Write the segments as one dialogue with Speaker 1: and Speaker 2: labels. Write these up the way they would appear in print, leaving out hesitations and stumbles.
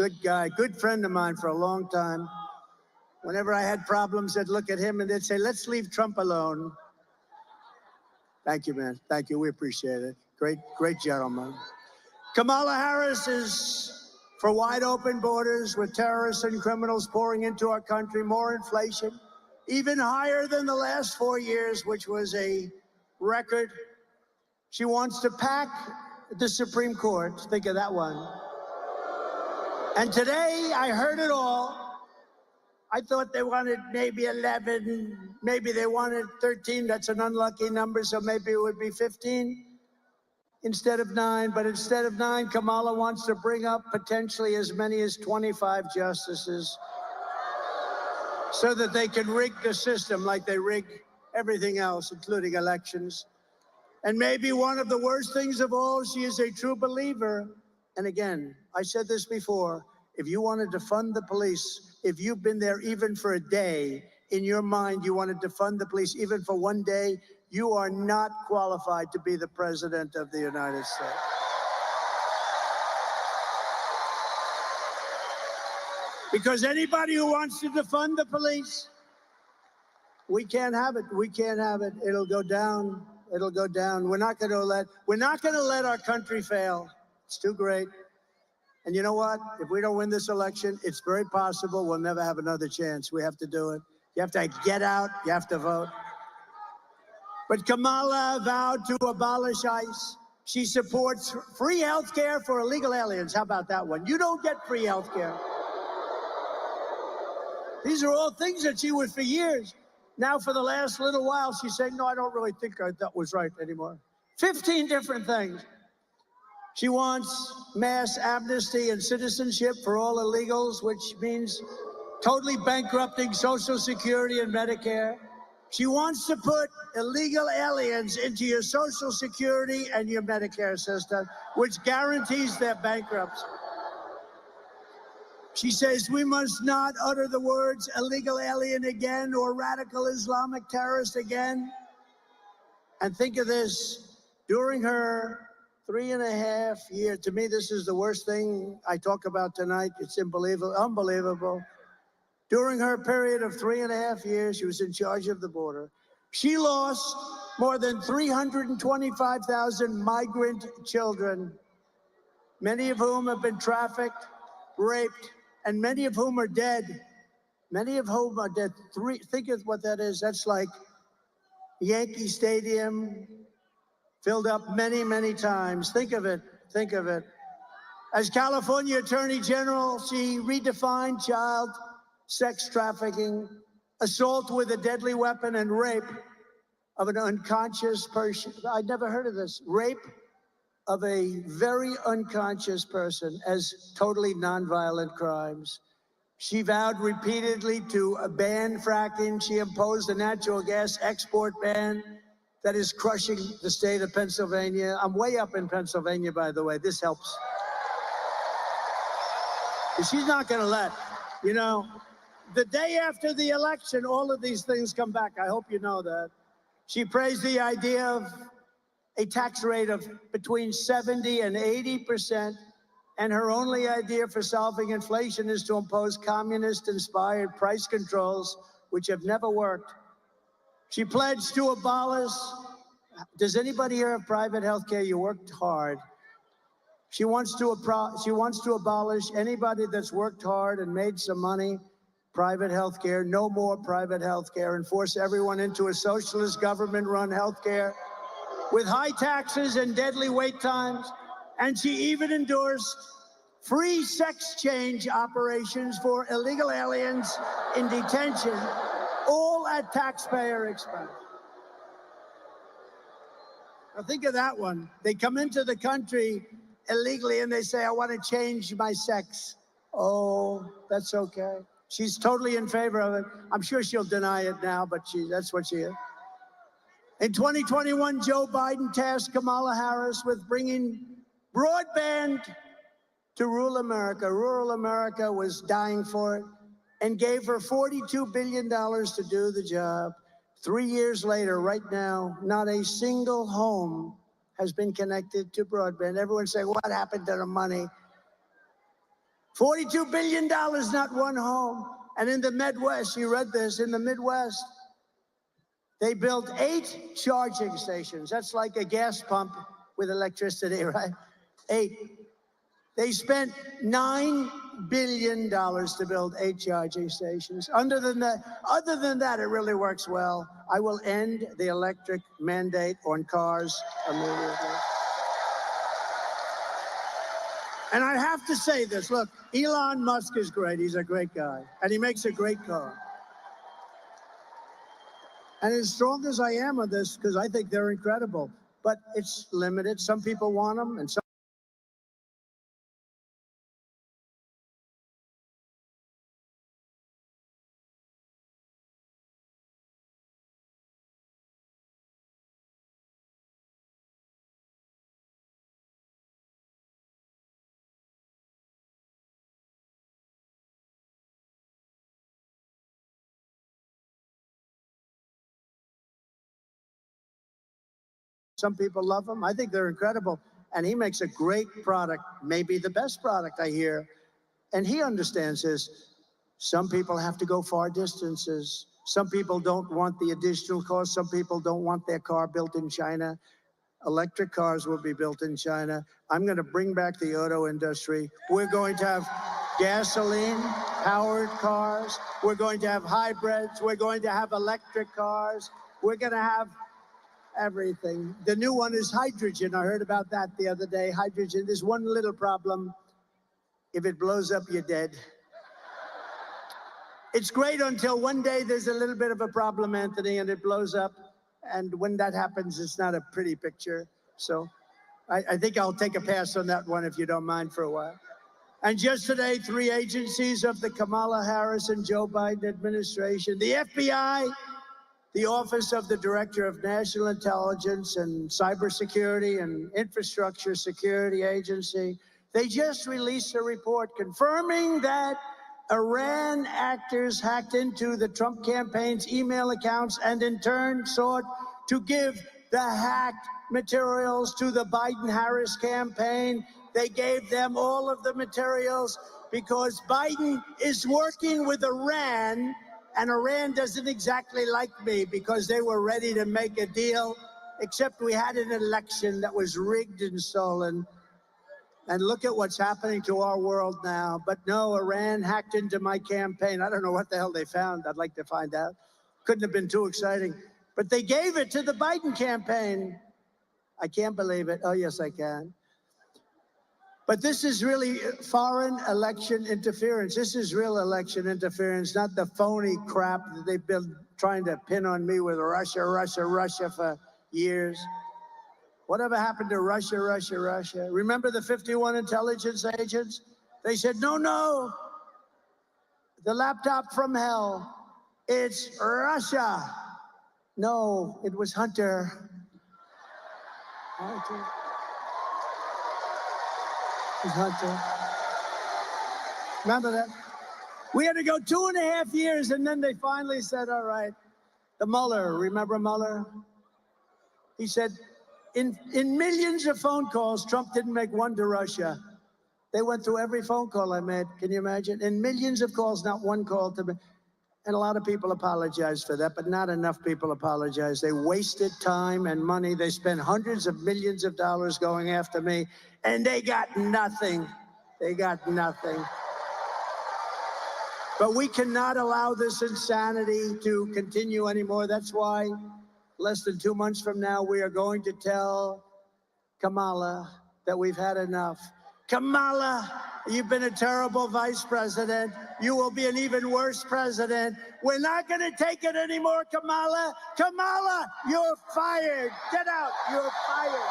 Speaker 1: good guy, good friend of mine for a long time. Whenever I had problems, I'd look at him and they'd say, let's leave Trump alone. Thank you, man. Thank you. We appreciate it. Great gentleman. Kamala Harris is for wide open borders with terrorists and criminals pouring into our country, more inflation, even higher than the last 4 years, which was a record. She wants to pack the Supreme Court. Think of that one. And today I heard it all. I thought they wanted maybe 11, maybe they wanted 13. That's an unlucky number, so maybe it would be 15 instead of 9. But instead of 9, Kamala wants to bring up potentially as many as 25 justices so that they can rig the system like they rig everything else, including elections. And maybe one of the worst things of all, she is a true believer. And again, I said this before, if you wanted to fund the police, if you've been there even for a day, in your mind you wanted to fund the police even for one day, you are not qualified to be the president of the United States. Because anybody who wants to defund the police, we can't have it. We can't have it. It'll go down. It'll go down. We're not going to let our country fail. It's too great. And you know what? If we don't win this election, it's very possible we'll never have another chance. We have to do it. You have to get out. You have to vote. But Kamala vowed to abolish ICE. She supports free health care for illegal aliens. How about that one? You don't get free health care. These are all things that she was for years. Now, for the last little while, she's saying, no, I don't really think that was right anymore. 15 different things. She wants mass amnesty and citizenship for all illegals, which means totally bankrupting Social Security and Medicare. She wants to put illegal aliens into your Social Security and your Medicare system, which guarantees their bankruptcy. She says we must not utter the words illegal alien again or radical Islamic terrorist again. And think of this, during her 3.5 years, to me this is the worst thing I talk about tonight. It's unbelievable. During her period of 3.5 years, she was in charge of the border. She lost more than 325,000 migrant children, many of whom have been trafficked, raped, and many of whom are dead. Many of whom are dead. Think of what that is. That's like Yankee Stadium filled up many, many times. Think of it. Think of it. As California Attorney General, she redefined child sex trafficking, assault with a deadly weapon, and rape of an unconscious person. I'd never heard of this. Rape of a very unconscious person as totally nonviolent crimes. She vowed repeatedly to ban fracking. She imposed a natural gas export ban that is crushing the state of Pennsylvania. I'm way up in Pennsylvania, by the way. This helps. She's not going to let, the day after the election, all of these things come back. I hope you know that. She praised the idea of a tax rate of between 70 and 80%, and her only idea for solving inflation is to impose communist-inspired price controls, which have never worked. She pledged to abolish. Does anybody here have private health care? You worked hard. She wants to abolish anybody that's worked hard and made some money. Private health care, no more private health care, and force everyone into a socialist government-run health care with high taxes and deadly wait times. And she even endorsed free sex change operations for illegal aliens in detention, all at taxpayer expense. Now think of that one. They come into the country illegally and they say, I want to change my sex. Oh, that's okay. She's totally in favor of it. I'm sure she'll deny it now, but that's what she is. In 2021, Joe Biden tasked Kamala Harris with bringing broadband to rural America. Rural America was dying for it, and gave her $42 billion to do the job. 3 years later, right now, not a single home has been connected to broadband. Everyone's saying, what happened to the money? $42 billion, not one home. And in the Midwest, you read this, in the Midwest, they built 8 charging stations. That's like a gas pump with electricity, right? 8. They spent $9 billion to build 8 charging stations. Other than that, it really works well. I will end the electric mandate on cars immediately. And I have to say this, look, Elon Musk is great. He's a great guy. And he makes a great car. And as strong as I am on this, because I think they're incredible, but it's limited. Some people want them, and some people love them. I think they're incredible. And he makes a great product, maybe the best product I hear. And he understands this. Some people have to go far distances. Some people don't want the additional cost. Some people don't want their car built in China. Electric cars will be built in China. I'm going to bring back the auto industry. We're going to have gasoline-powered cars. We're going to have hybrids. We're going to have electric cars. We're going to have everything. The new one is hydrogen. I heard about that the other day. Hydrogen. There's one little problem. If it blows up, you're dead. It's great until one day there's a little bit of a problem, Anthony, and it blows up. And when that happens, it's not a pretty picture. So I think I'll take a pass on that one, if you don't mind, for a while. And yesterday, 3 agencies of the Kamala Harris and Joe Biden administration, the FBI, the Office of the Director of National Intelligence and Cybersecurity and Infrastructure Security Agency, they just released a report confirming that Iran actors hacked into the Trump campaign's email accounts and in turn sought to give the hacked materials to the Biden-Harris campaign. They gave them all of the materials because Biden is working with Iran, and Iran doesn't exactly like me because they were ready to make a deal, except we had an election that was rigged and stolen. And look at what's happening to our world now. But no, Iran hacked into my campaign. I don't know what the hell they found. I'd like to find out. Couldn't have been too exciting. But they gave it to the Biden campaign. I can't believe it. Oh, yes, I can. But this is really foreign election interference. This is real election interference, not the phony crap that they've been trying to pin on me with Russia, Russia, Russia for years. Whatever happened to Russia, Russia, Russia? Remember the 51 intelligence agents? They said, no, no, the laptop from hell, it's Russia. No, it was Hunter. Hunter. It was Hunter. Remember that? We had to go 2.5 years, and then they finally said, all right, the Mueller, remember Mueller? He said, in millions of phone calls, Trump didn't make one to Russia. They went through every phone call I made. Can you imagine? In millions of calls, not one call to me. And a lot of people apologize for that, but not enough people apologize. They wasted time and money. They spent hundreds of millions of dollars going after me, and they got nothing. They got nothing. But we cannot allow this insanity to continue anymore. That's why less than 2 months from now, we are going to tell Kamala that we've had enough. Kamala, you've been a terrible vice president. You will be an even worse president. We're not going to take it anymore, Kamala. Kamala, you're fired. Get out. You're fired.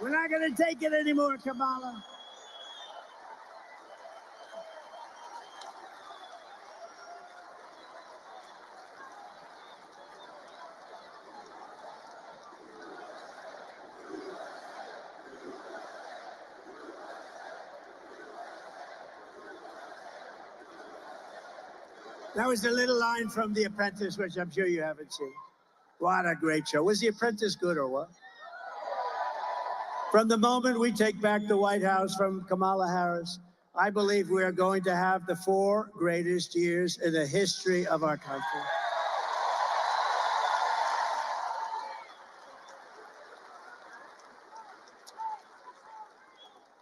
Speaker 1: We're not going to take it anymore, Kamala. That was a little line from The Apprentice, which I'm sure you haven't seen. What a great show. Was The Apprentice good or what? From the moment we take back the White House from Kamala Harris, I believe we are going to have the 4 greatest years in the history of our country.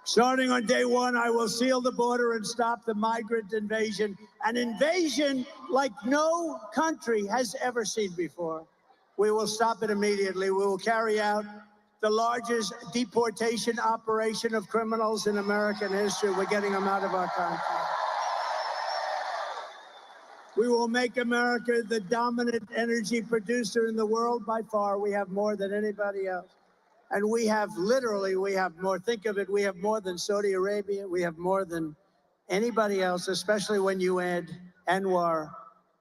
Speaker 1: Starting on day 1, I will seal the border and stop the migrant invasion, an invasion like no country has ever seen before. We will stop it immediately. We will carry out the largest deportation operation of criminals in American history. We're getting them out of our country. We will make America the dominant energy producer in the world by far. We have more than anybody else. And we have more. Think of it, we have more than Saudi Arabia. We have more than anybody else, especially when you add ANWR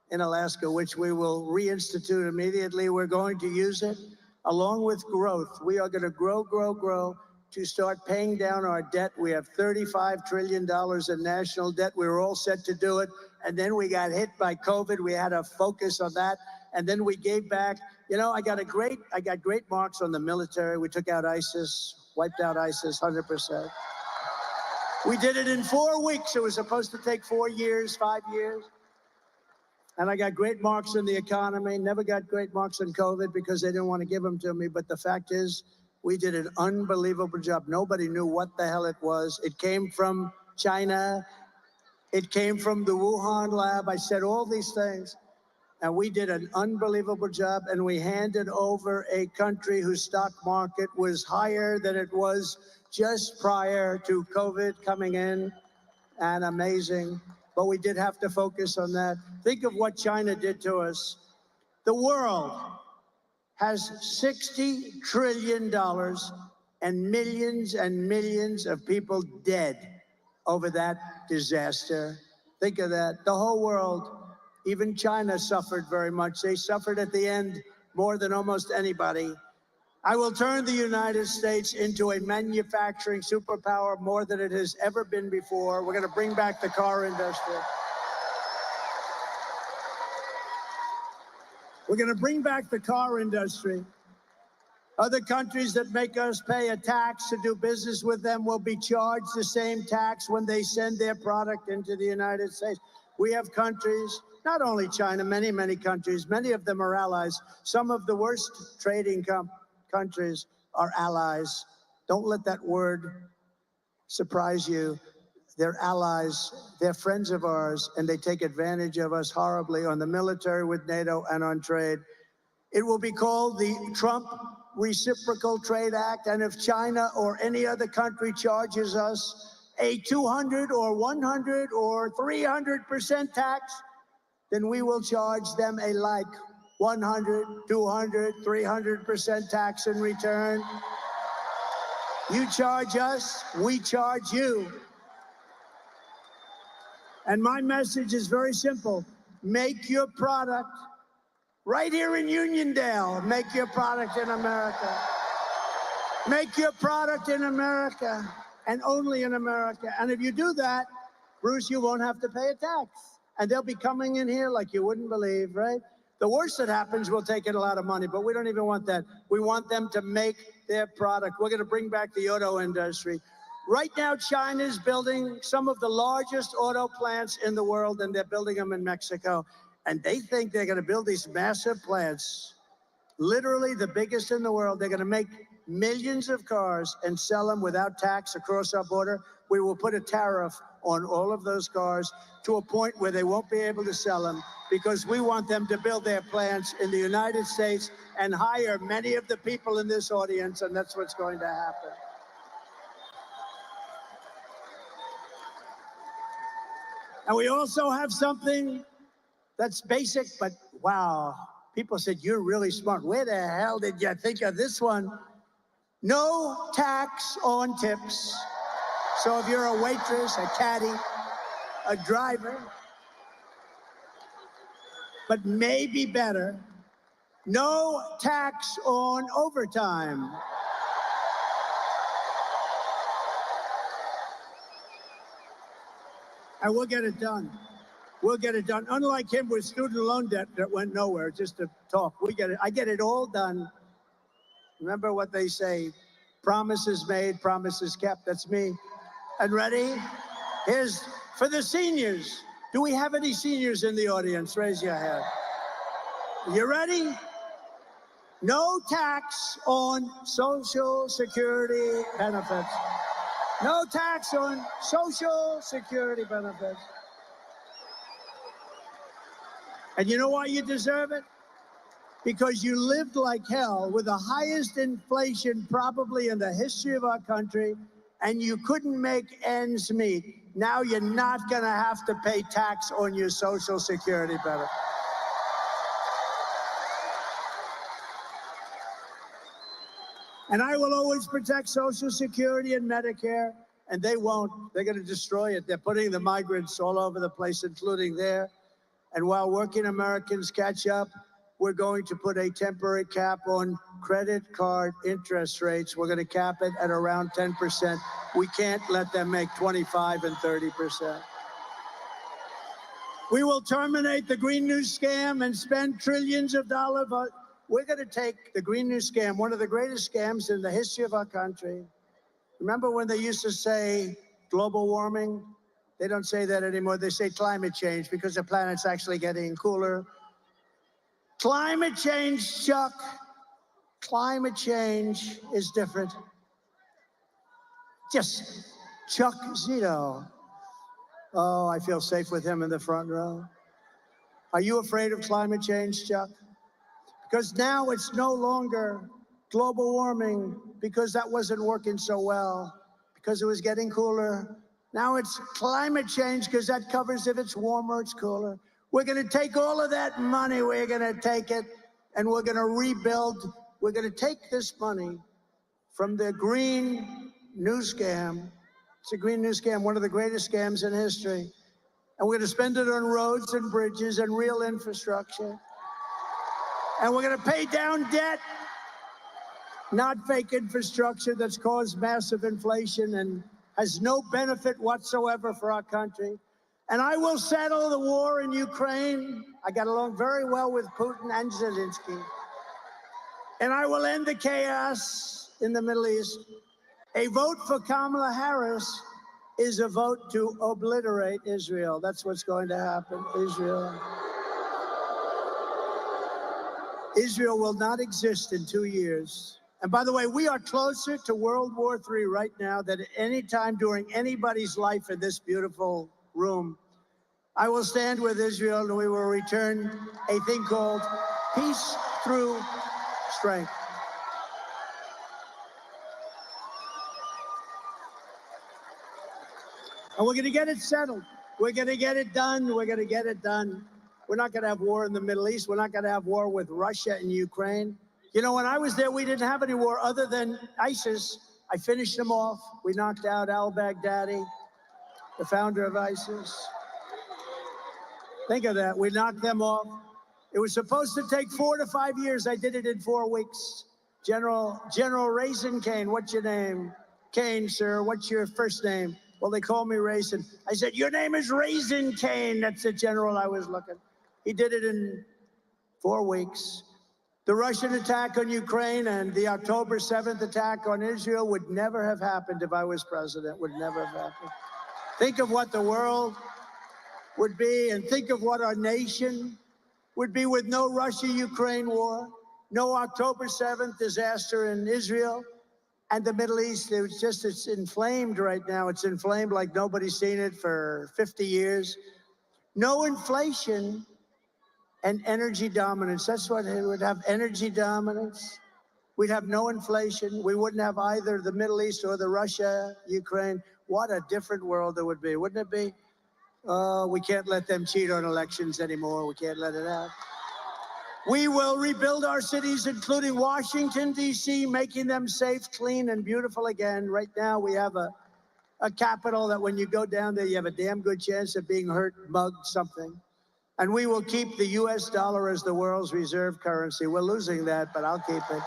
Speaker 1: in Alaska, which we will reinstitute immediately. We're going to use it along with growth. We are going to grow to start paying down our debt. We have $35 trillion in national debt. We were all set to do it. And then we got hit by COVID. We had to focus on that. And then we gave back. You know, I got great marks on the military. We took out ISIS, wiped out ISIS 100%. We did it in 4 weeks. It was supposed to take 4 years, 5 years. And I got great marks in the economy. Never got great marks in COVID because they didn't want to give them to me. But the fact is, we did an unbelievable job. Nobody knew what the hell it was. It came from China. It came from the Wuhan lab. I said all these things. And we did an unbelievable job, and we handed over a country whose stock market was higher than it was just prior to COVID coming in, and amazing. But we did have to focus on that. Think of what China did to us. The world has $60 trillion and millions of people dead over that disaster. Think of that. The whole world. Even China suffered very much. They suffered at the end more than almost anybody. I will turn the United States into a manufacturing superpower more than it has ever been before. We're going to bring back the car industry. We're going to bring back the car industry. Other countries that make us pay a tax to do business with them will be charged the same tax when they send their product into the United States. We have countries, not only China, many countries, many of them are allies. Some of the worst trading countries are allies. Don't let that word surprise you. They're allies, they're friends of ours, and they take advantage of us horribly on the military with NATO and on trade. It will be called the Trump Reciprocal Trade Act, and if China or any other country charges us a 200 or 100 or 300% tax, then we will charge them a like 100, 200, 300% tax in return. You charge us, we charge you. And my message is very simple. Make your product right here in Uniondale. Make your product in America. Make your product in America and only in America. And if you do that, Bruce, you won't have to pay a tax. And they'll be coming in here like you wouldn't believe, right? The worst that happens, we'll take in a lot of money, but we don't even want that. We want them to make their product. We're going to bring back the auto industry. Right now, China's building some of the largest auto plants in the world, and they're building them in Mexico. And they think they're going to build these massive plants, literally the biggest in the world. They're going to make millions of cars and sell them without tax across our border. We will put a tariff on all of those cars to a point where they won't be able to sell them, because we want them to build their plants in the United States and hire many of the people in this audience, and that's what's going to happen. And we also have something that's basic, but wow, people said, you're really smart. Where the hell did you think of this one? No tax on tips. So if you're a waitress, a caddy, a driver, but maybe better, no tax on overtime. And we'll get it done. We'll get it done. Unlike him with student loan debt that went nowhere, just to talk. We get it. I get it all done. Remember what they say, promises made, promises kept. That's me. And ready? Here's for the seniors. Do we have any seniors in the audience? Raise your hand. You ready? No tax on Social Security benefits. No tax on Social Security benefits. And you know why you deserve it? Because you lived like hell with the highest inflation probably in the history of our country, and you couldn't make ends meet. Now you're not going to have to pay tax on your Social Security benefit. And I will always protect Social Security and Medicare, and they won't. They're going to destroy it. They're putting the migrants all over the place, including there. And while working Americans catch up, we're going to put a temporary cap on credit card interest rates. We're going to cap it at around 10%. We can't let them make 25 and 30%. We will terminate the Green New Scam and spend trillions of dollars. We're going to take the Green New Scam, one of the greatest scams in the history of our country. Remember when they used to say global warming? They don't say that anymore. They say climate change because the planet's actually getting cooler. Climate change, Chuck. Climate change is different. Just Chuck Zito. Oh, I feel safe with him in the front row. Are you afraid of climate change, Chuck? Because now it's no longer global warming because that wasn't working so well, because it was getting cooler. Now it's climate change because that covers if it's warmer, it's cooler. We're going to take all of that money, we're going to take it, and we're going to rebuild. We're going to take this money from the Green New Scam. It's a Green New Scam, one of the greatest scams in history. And we're going to spend it on roads and bridges and real infrastructure. And we're going to pay down debt, not fake infrastructure that's caused massive inflation and has no benefit whatsoever for our country. And I will settle the war in Ukraine. I got along very well with Putin and Zelensky. And I will end the chaos in the Middle East. A vote for Kamala Harris is a vote to obliterate Israel. That's what's going to happen, Israel. Israel will not exist in 2 years. And by the way, we are closer to World War III right now than at any time during anybody's life in this beautiful room. I will stand with Israel and we will return a thing called peace through strength. And we're going to get it settled. We're going to get it done. We're going to get it done. We're not going to have war in the Middle East. We're not going to have war with Russia and Ukraine. You know, when I was there, we didn't have any war other than ISIS. I finished them off. We knocked out al-Baghdadi, the founder of ISIS. Think of that. We knocked them off. It was supposed to take 4 to 5 years. I did it in 4 weeks. General Raisin Cain, what's your name? Cain, sir. What's your first name? Well, they call me Raisin. I said, your name is Raisin Cain. That's the general I was looking. He did it in 4 weeks. The Russian attack on Ukraine and the October 7th attack on Israel would never have happened if I was president, would never have happened. Think of what the world would be, and think of what our nation would be with no Russia-Ukraine war, no October 7th disaster in Israel and the Middle East. It's inflamed right now. It's inflamed like nobody's seen it for 50 years. No inflation and energy dominance. That's what it would have, energy dominance. We'd have no inflation. We wouldn't have either the Middle East or the Russia, Ukraine. What a different world it would be, wouldn't it be? We can't let them cheat on elections anymore. We can't let it happen. We will rebuild our cities, including Washington, D.C., making them safe, clean, and beautiful again. Right now, we have a capital that when you go down there, you have a damn good chance of being hurt, mugged, something. And we will keep the U.S. dollar as the world's reserve currency. We're losing that, but I'll keep it.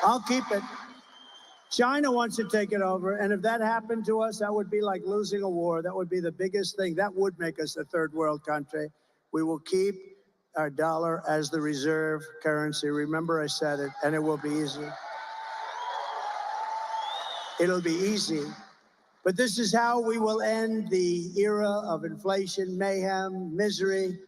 Speaker 1: I'll keep it. China wants to take it over, and if that happened to us, that would be like losing a war. That would be the biggest thing. That would make us a third world country. We will keep our dollar as the reserve currency. Remember, I said it, and it will be easy. It'll be easy. But this is how we will end the era of inflation, mayhem, misery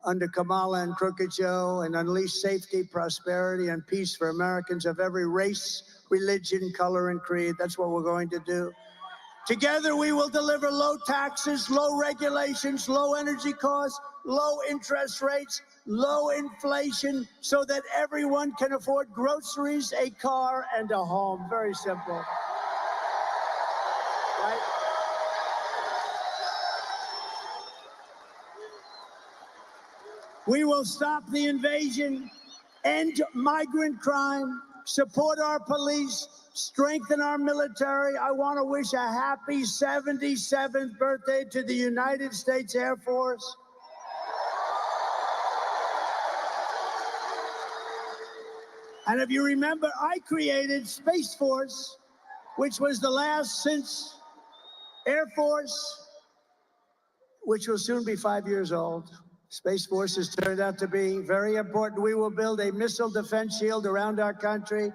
Speaker 1: under Kamala and Crooked Joe, and unleash safety, prosperity, and peace for Americans of every race, religion, color, and creed. That's what we're going to do. Together, we will deliver low taxes, low regulations, low energy costs, low interest rates, low inflation, so that everyone can afford groceries, a car, and a home. Very simple. Right? We will stop the invasion, end migrant crime, support our police, strengthen our military. I want to wish a happy 77th birthday to the United States Air Force. And if you remember, I created Space Force, which was the last since Air Force, which will soon be 5 years old. Space Force has turned out to be very important. We will build a missile defense shield around our country,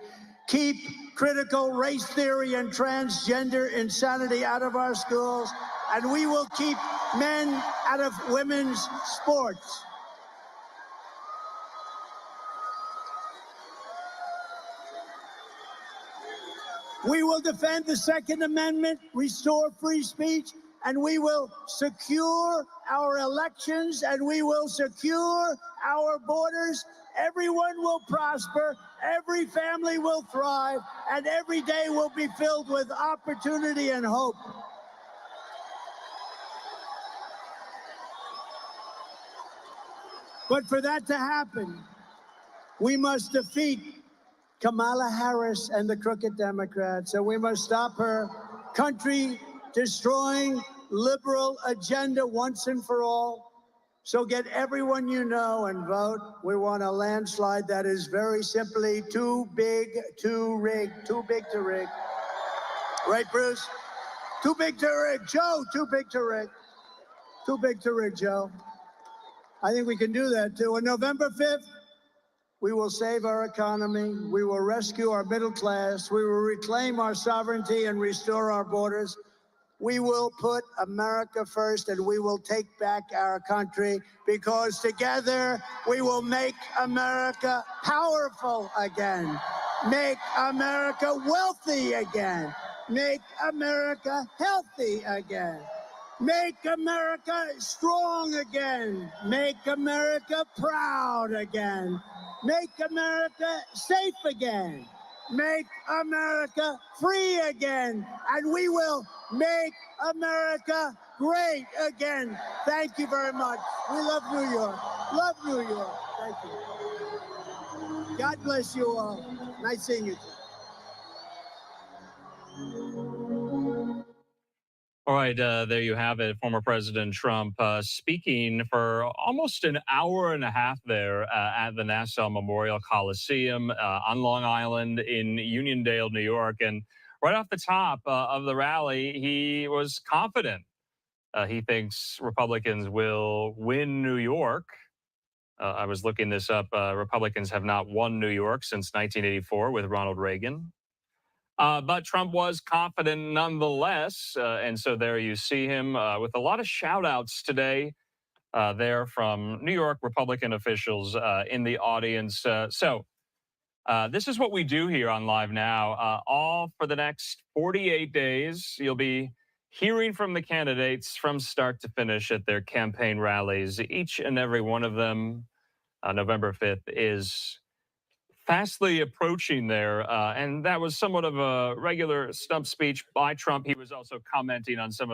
Speaker 1: keep critical race theory and transgender insanity out of our schools, and we will keep men out of women's sports. We will defend the Second Amendment, restore free speech, and we will secure our elections, and we will secure our borders. Everyone will prosper, every family will thrive, and every day will be filled with opportunity and hope. But for that to happen, we must defeat Kamala Harris and the crooked Democrats, and we must stop her country-destroying liberal agenda once and for all. So get everyone you know and vote. We want a landslide that is very simply too big to rig. Too big to rig. Right, Bruce? Too big to rig. Joe, too big to rig. Too big to rig, Joe. I think we can do that, too. On November 5th, we will save our economy. We will rescue our middle class. We will reclaim our sovereignty and restore our borders. We will put America first, and we will take back our country, because together we will make America powerful again, make America wealthy again, make America healthy again, make America strong again, make America proud again, make America safe again, make America free again, and we will make America great again. Thank you very much. We love New York. Love New York. Thank you. God bless you all. Nice seeing you.
Speaker 2: All right, there you have it. Former President Trump speaking for almost an hour and a half there at the Nassau Memorial Coliseum on Long Island in Uniondale, New York. And right off the top of the rally, he was confident. He thinks Republicans will win New York. I was looking this up. Republicans have not won New York since 1984 with Ronald Reagan. But Trump was confident nonetheless. And so there you see him with a lot of shout outs today there from New York Republican officials in the audience. So this is what we do here on Live Now. All for the next 48 days, you'll be hearing from the candidates from start to finish at their campaign rallies. Each and every one of them, November 5th, is fastly approaching there. And that was somewhat of a regular stump speech by Trump. He was also commenting on some of